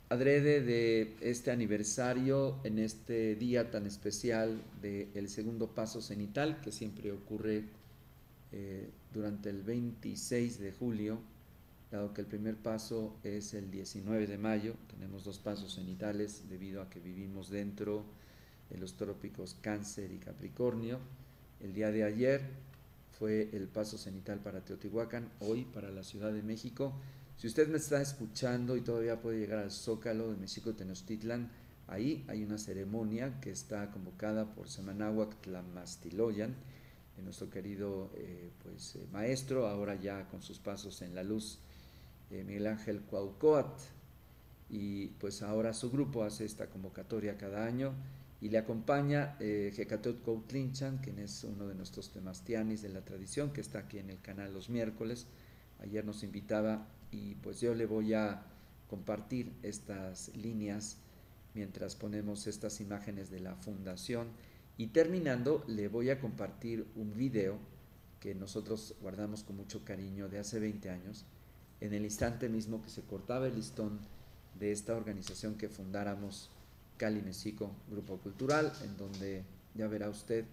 Adrede de este aniversario, en este día tan especial del segundo paso cenital, que siempre ocurre durante el 26 de julio, dado que el primer paso es el 19 de mayo, tenemos dos pasos cenitales debido a que vivimos dentro de los trópicos Cáncer y Capricornio. El día de ayer fue el paso cenital para Teotihuacán, hoy para la Ciudad de México. Si usted me está escuchando y todavía puede llegar al Zócalo de Mexico Tenochtitlan, ahí hay una ceremonia que está convocada por Semanáhuac Tlamastiloyan, nuestro querido maestro, ahora ya con sus pasos en la luz, Miguel Ángel Cuauhcoat, y pues ahora su grupo hace esta convocatoria cada año y le acompaña Hecateuc Cuautlinchan, quien es uno de nuestros temastianis de la tradición, que está aquí en el canal los miércoles. Ayer nos invitaba y pues yo le voy a compartir estas líneas mientras ponemos estas imágenes de la fundación, y terminando le voy a compartir un video que nosotros guardamos con mucho cariño de hace 20 años, en el instante mismo que se cortaba el listón de esta organización que fundáramos, Cali Mexico Grupo Cultural, en donde ya verá usted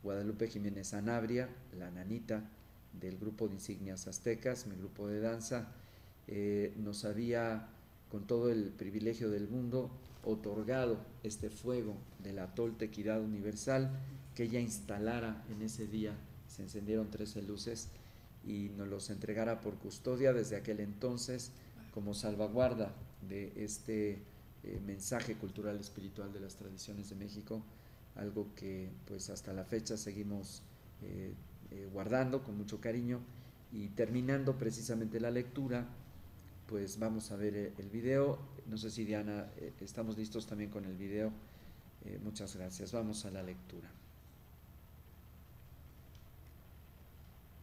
Guadalupe Jiménez Sanabria, la nanita del grupo de insignias aztecas, mi grupo de danza, nos había, con todo el privilegio del mundo, otorgado este fuego de la Toltequidad universal, que ella instalara en ese día. Se encendieron 13 luces y nos los entregara por custodia desde aquel entonces, como salvaguarda de este mensaje cultural espiritual de las tradiciones de México, algo que pues hasta la fecha seguimos guardando con mucho cariño. Y terminando precisamente la lectura, pues vamos a ver el video. No sé si Diana, estamos listos también con el video. Muchas gracias. Vamos a la lectura.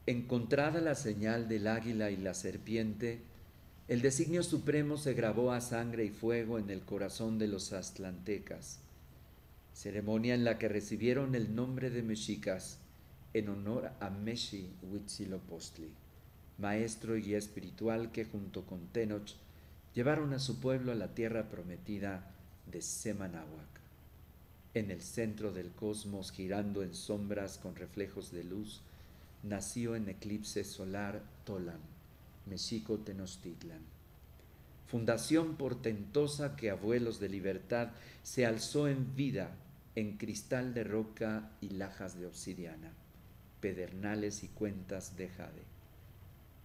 Encontrada la señal del águila y la serpiente, el designio supremo se grabó a sangre y fuego en el corazón de los aztlantecas, ceremonia en la que recibieron el nombre de mexicas en honor a Meshi Huitzilopochtli, maestro y guía espiritual que junto con Tenoch llevaron a su pueblo a la tierra prometida de Semanáhuac. En el centro del cosmos, girando en sombras con reflejos de luz, nació en eclipse solar Tolan, Mexico Tenochtitlan, fundación portentosa que a vuelos de libertad se alzó en vida en cristal de roca y lajas de obsidiana, pedernales y cuentas de jade.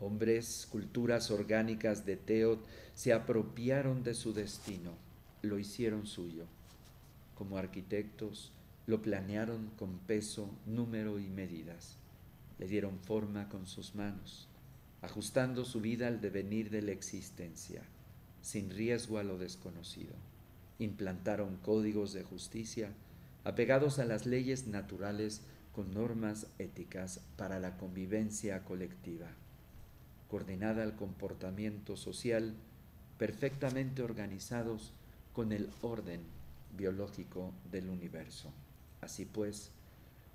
Hombres, culturas orgánicas de Teot se apropiaron de su destino, lo hicieron suyo. Como arquitectos, lo planearon con peso, número y medidas. Le dieron forma con sus manos. ajustando su vida al devenir de la existencia, sin riesgo a lo desconocido. Implantaron códigos de justicia apegados a las leyes naturales con normas éticas para la convivencia colectiva, coordinada al comportamiento social, perfectamente organizados con el orden biológico del universo. Así pues,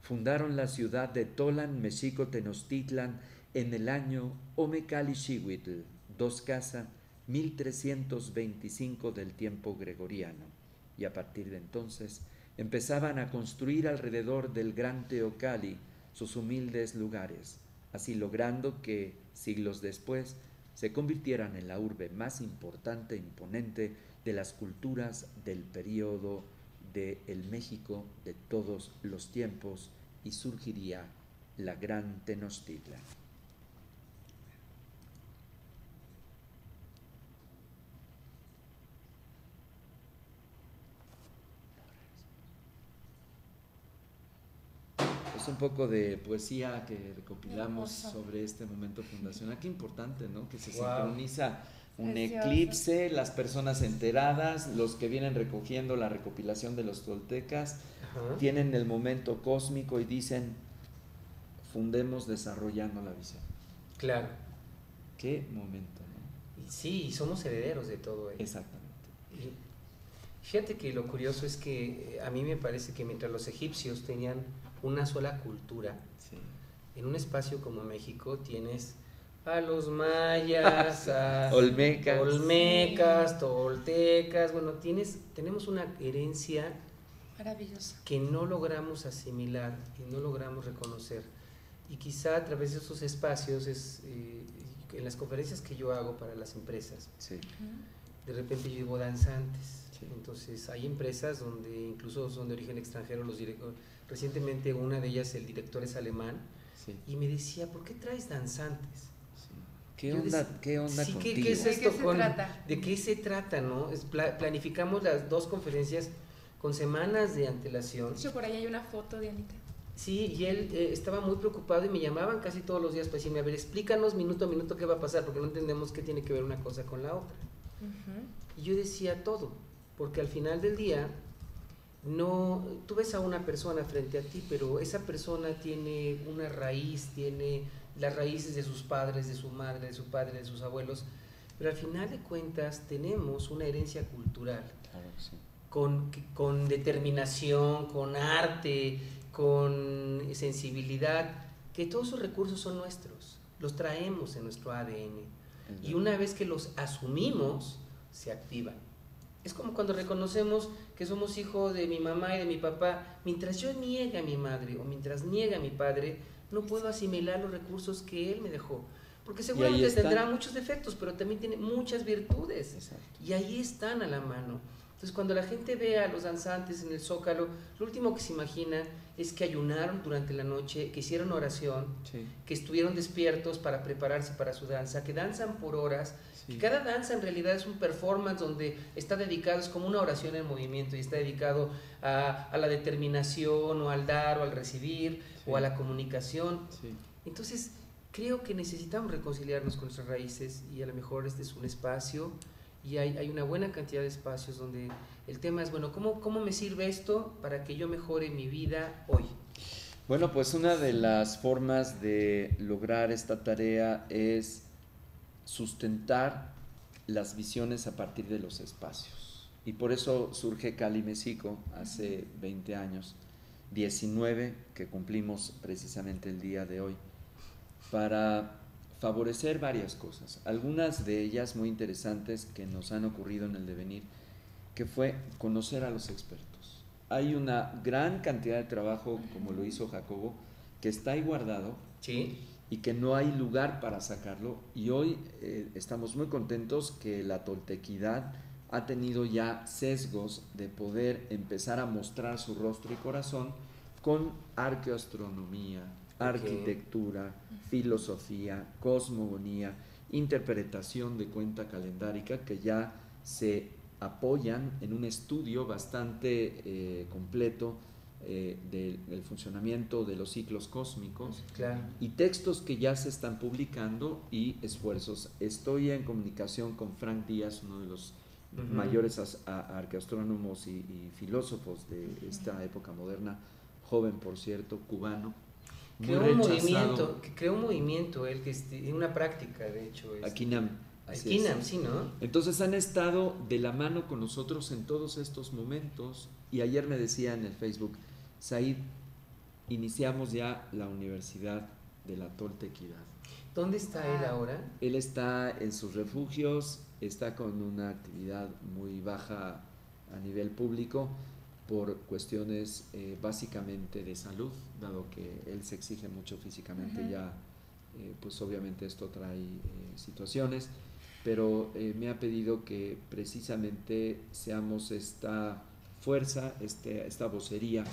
fundaron la ciudad de Tolan, Mexico, Tenochtitlan en el año Omeccali-Xihuitl, 2 Casa, 1325 del tiempo gregoriano, y a partir de entonces empezaban a construir alrededor del gran Teocalli sus humildes lugares, así logrando que, siglos después, se convirtieran en la urbe más importante e imponente de las culturas del período del México de todos los tiempos, y surgiría la Gran Tenochtitlan. Es un poco de poesía que recopilamos sobre este momento fundacional. Qué importante, ¿no? Que se sincroniza un eclipse, las personas enteradas, los que vienen recogiendo la recopilación de los toltecas, tienen el momento cósmico y dicen, fundemos desarrollando la visión. Claro. Qué momento, ¿no? Sí, y somos herederos de todo ello. Exactamente. Y fíjate que lo curioso es que a mí me parece que mientras los egipcios tenían una sola cultura, sí, en un espacio como México tienes a los mayas, a olmecas, toltecas, bueno, tenemos una herencia maravillosa que no logramos asimilar y no logramos reconocer. Y quizá a través de esos espacios, en las conferencias que yo hago para las empresas, sí, de repente yo llevo danzantes. Sí. Entonces hay empresas donde incluso son de origen extranjero los directores. Recientemente una de ellas, el director es alemán, sí, y me decía, ¿por qué traes danzantes? sí. ¿Qué onda sí, contigo? ¿qué es esto? ¿De qué se trata, no? Planificamos las 2 conferencias con semanas de antelación. De hecho, por ahí hay una foto de Anita. Sí, y él estaba muy preocupado y me llamaban casi todos los días para decirme, a ver, explícanos minuto a minuto qué va a pasar, porque no entendemos qué tiene que ver una cosa con la otra. Y yo decía todo, porque al final del día, no, tú ves a una persona frente a ti, pero esa persona tiene una raíz, tiene las raíces de sus padres, de su madre, de su padre, de sus abuelos, pero al final de cuentas tenemos una herencia cultural, Claro que sí. con determinación, con arte, con sensibilidad, que todos esos recursos son nuestros, los traemos en nuestro ADN, y una vez que los asumimos, se activan. Es como cuando reconocemos que somos hijos de mi mamá y de mi papá. Mientras yo niegue a mi madre o mientras niegue a mi padre, no puedo asimilar los recursos que él me dejó. Porque seguramente tendrá muchos defectos, pero también tiene muchas virtudes. Exacto. Y ahí están a la mano. Entonces, cuando la gente ve a los danzantes en el Zócalo, lo último que se imagina es que ayunaron durante la noche, que hicieron oración, Sí. que estuvieron despiertos para prepararse para su danza, que danzan por horas. Sí. Cada danza en realidad es un performance donde está dedicado, es como una oración en movimiento y está dedicado a la determinación o al dar o al recibir, Sí. o a la comunicación. Sí. Entonces, creo que necesitamos reconciliarnos con nuestras raíces y a lo mejor este es un espacio y hay una buena cantidad de espacios donde el tema es, bueno, ¿cómo me sirve esto para que yo mejore mi vida hoy? Bueno, pues una de las formas de lograr esta tarea es sustentar las visiones a partir de los espacios. Y por eso surge Cali Mexico hace 20 años, 19 que cumplimos precisamente el día de hoy, para favorecer varias cosas, algunas de ellas muy interesantes que nos han ocurrido en el devenir, que fue conocer a los expertos. Hay una gran cantidad de trabajo, como lo hizo Jacobo, que está ahí guardado, Sí. y que no hay lugar para sacarlo, y hoy estamos muy contentos que la toltequidad ha tenido ya sesgos de poder empezar a mostrar su rostro y corazón con arqueoastronomía, arquitectura, filosofía, cosmogonía, interpretación de cuenta calendárica, que ya se apoyan en un estudio bastante completo del funcionamiento de los ciclos cósmicos, claro, y textos que ya se están publicando y esfuerzos. Estoy en comunicación con Frank Díaz, uno de los mayores arqueastrónomos y filósofos de esta época moderna, joven por cierto, cubano. Creó un movimiento, él, que una práctica, de hecho. Akinam. Akinam, sí, ¿no? Entonces han estado de la mano con nosotros en todos estos momentos, y ayer me decía en el Facebook, Said, iniciamos ya la Universidad de la Toltequidad. ¿Dónde está él ahora? Él está en sus refugios, está con una actividad muy baja a nivel público por cuestiones básicamente de salud, dado que él se exige mucho físicamente, ya pues obviamente esto trae situaciones, pero me ha pedido que precisamente seamos esta fuerza, esta vocería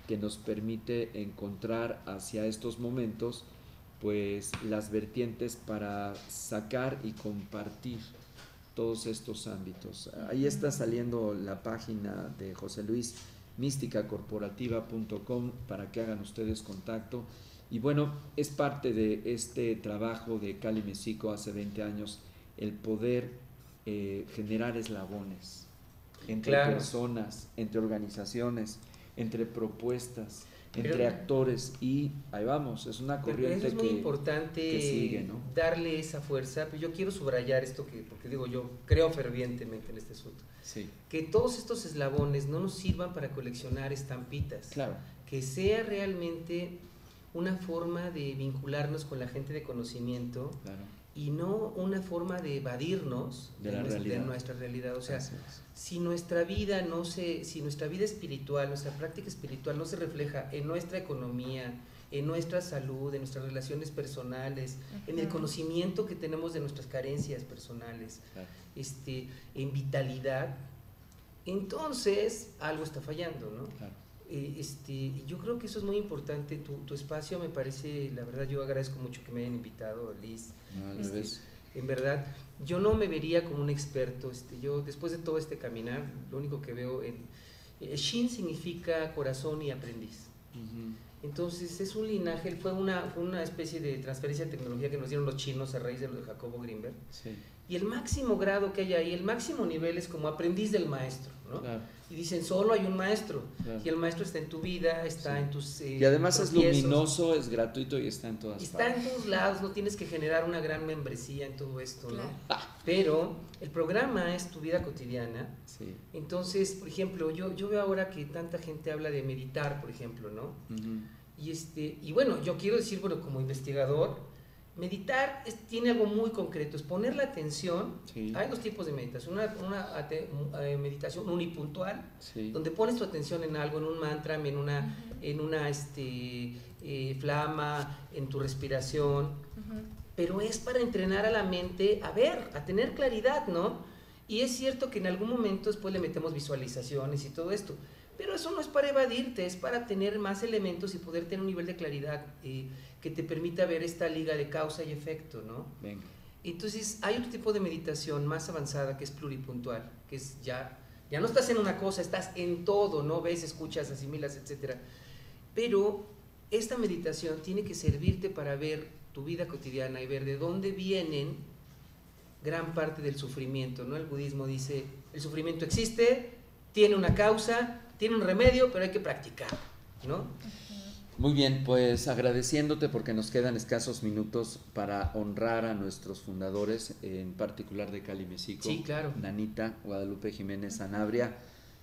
que nos permite encontrar hacia estos momentos pues las vertientes para sacar y compartir todos estos ámbitos. Ahí está saliendo la página de José Luis, místicacorporativa.com, para que hagan ustedes contacto. Y bueno, es parte de este trabajo de Cali Mexico hace 20 años, el poder generar eslabones entre personas, entre organizaciones, entre propuestas, entre actores, y ahí vamos, es una corriente es muy importante que sigue, ¿no? Darle esa fuerza. Pero yo quiero subrayar esto, porque digo, yo creo fervientemente en este asunto, sí, que todos estos eslabones no nos sirvan para coleccionar estampitas, claro, que sea realmente una forma de vincularnos con la gente de conocimiento, claro, y no una forma de evadirnos de nuestra realidad. O sea, si nuestra vida espiritual, nuestra práctica espiritual no se refleja en nuestra economía, en nuestra salud, en nuestras relaciones personales, en el conocimiento que tenemos de nuestras carencias personales, claro, en vitalidad, entonces algo está fallando, ¿no? Claro. Yo creo que eso es muy importante. Tu espacio me parece, la verdad, yo agradezco mucho que me hayan invitado, Liz. En verdad, yo no me vería como un experto. Yo, después de todo este caminar, lo único que veo Shin significa corazón y aprendiz. Entonces es un linaje, fue una especie de transferencia de tecnología que nos dieron los chinos a raíz de lo de Jacobo Greenberg. Sí. Y el máximo grado que hay ahí, el máximo nivel, es como aprendiz del maestro, ¿no? Claro. Y dicen, solo hay un maestro, claro, y el maestro está en tu vida, está en tus y además tropiezos. Es luminoso, es gratuito y está en todas partes. Está en todos lados, no tienes que generar una gran membresía en todo esto, ¿no? Pero el programa es tu vida cotidiana. Sí. Entonces, por ejemplo, yo veo ahora que tanta gente habla de meditar, por ejemplo, ¿no? Y bueno, yo quiero decir, bueno, como investigador, meditar tiene algo muy concreto, es poner la atención. Sí. Hay dos tipos de meditación, una meditación unipuntual, sí, donde pones tu atención en algo, en un mantra, en una flama, en tu respiración, pero es para entrenar a la mente a tener claridad, ¿no? Y es cierto que en algún momento después le metemos visualizaciones y todo esto, pero eso no es para evadirte, es para tener más elementos y poder tener un nivel de claridad que te permita ver esta liga de causa y efecto, ¿no? Venga. Entonces hay otro tipo de meditación más avanzada que es pluripuntual, que es ya no estás en una cosa, estás en todo, ¿no? Ves, escuchas, asimilas, etcétera. Pero esta meditación tiene que servirte para ver tu vida cotidiana y ver de dónde vienen gran parte del sufrimiento, ¿no? El budismo dice, el sufrimiento existe, tiene una causa, tiene un remedio, pero hay que practicar, ¿no? Muy bien, pues agradeciéndote porque nos quedan escasos minutos para honrar a nuestros fundadores, en particular de Cali Mexico. Sí, claro. Nanita Guadalupe Jiménez Sanabria.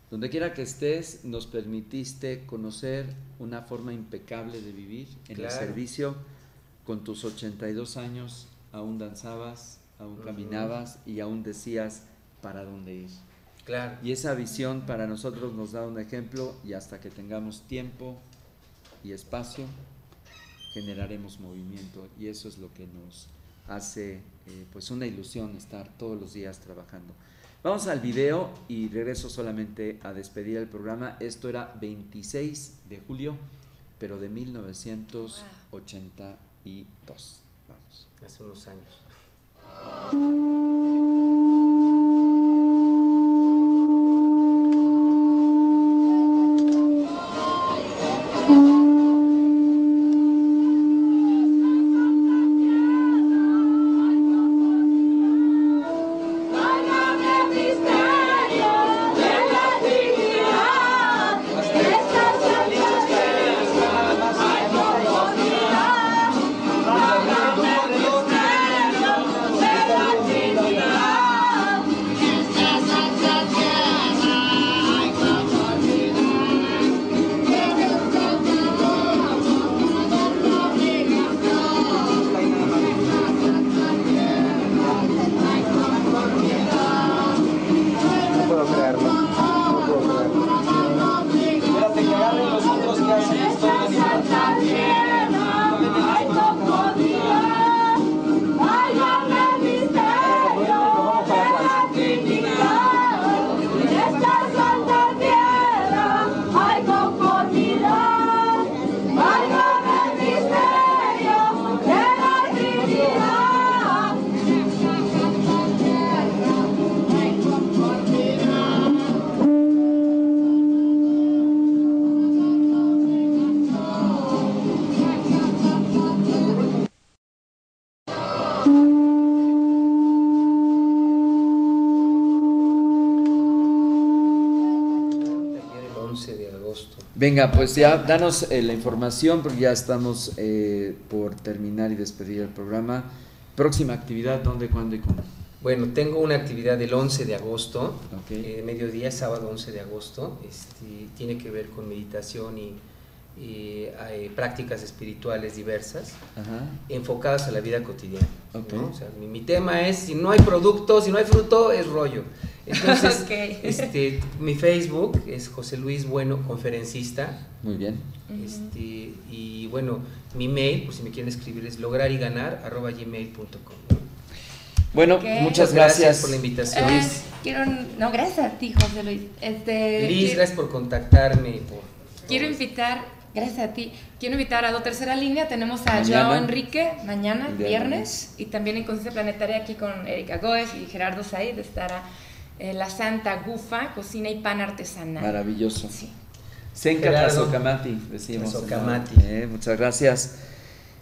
Donde quiera que estés, nos permitiste conocer una forma impecable de vivir en el servicio. Con tus 82 años aún danzabas, aún caminabas y aún decías para dónde ir. Claro. Y esa visión para nosotros nos da un ejemplo, y hasta que tengamos tiempo y espacio generaremos movimiento, y eso es lo que nos hace pues una ilusión estar todos los días trabajando. Vamos al video y regreso solamente a despedir el programa. Esto era 26 de julio, pero de 1982. Vamos. Hace unos años. Venga, pues ya danos la información porque ya estamos por terminar y despedir el programa. Próxima actividad, ¿dónde, cuándo y cómo? Bueno, tengo una actividad el 11 de agosto, Okay. Mediodía, sábado 11 de agosto. Tiene que ver con meditación y prácticas espirituales diversas, Ajá. enfocadas a la vida cotidiana. Okay. ¿No? O sea, mi tema es, si no hay producto, si no hay fruto, es rollo. Entonces, Okay. Mi Facebook es José Luis Bueno, conferencista. Muy bien. Y bueno, mi mail, por si me quieren escribir, es lograryganar@gmail.com. Bueno, Okay. muchas gracias por la invitación. No, gracias a ti, José Luis. Liz, gracias por contactarme. Quiero invitar, gracias a ti, quiero invitar a Tercera Línea. Tenemos a Mañana. Joao Enrique mañana, El día viernes, y también en Conciencia Planetaria aquí con Erika Goes y Gerardo Said estará La Santa Gufa, cocina y pan artesanal. Maravilloso. Sí. Senka Gerardo. Tlazocamati, decimos. Tlazocamati. Muchas gracias.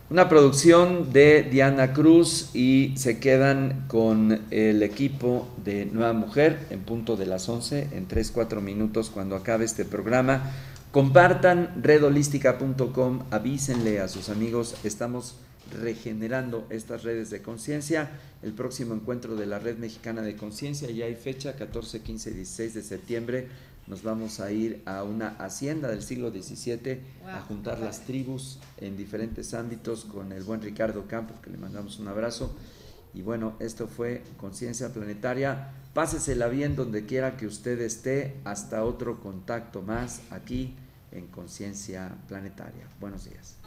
Una producción de Diana Cruz y se quedan con el equipo de Nueva Mujer en punto de las 11, en 3-4 minutos cuando acabe este programa. Compartan redholística.com, avísenle a sus amigos, estamos regenerando estas redes de conciencia. El próximo encuentro de la Red Mexicana de Conciencia, ya hay fecha, 14, 15 y 16 de septiembre. Nos vamos a ir a una hacienda del siglo XVII a juntar las tribus en diferentes ámbitos con el buen Ricardo Campos, que le mandamos un abrazo. Y bueno, esto fue Conciencia Planetaria. Pásesela bien donde quiera que usted esté. Hasta otro contacto más aquí en Conciencia Planetaria. Buenos días.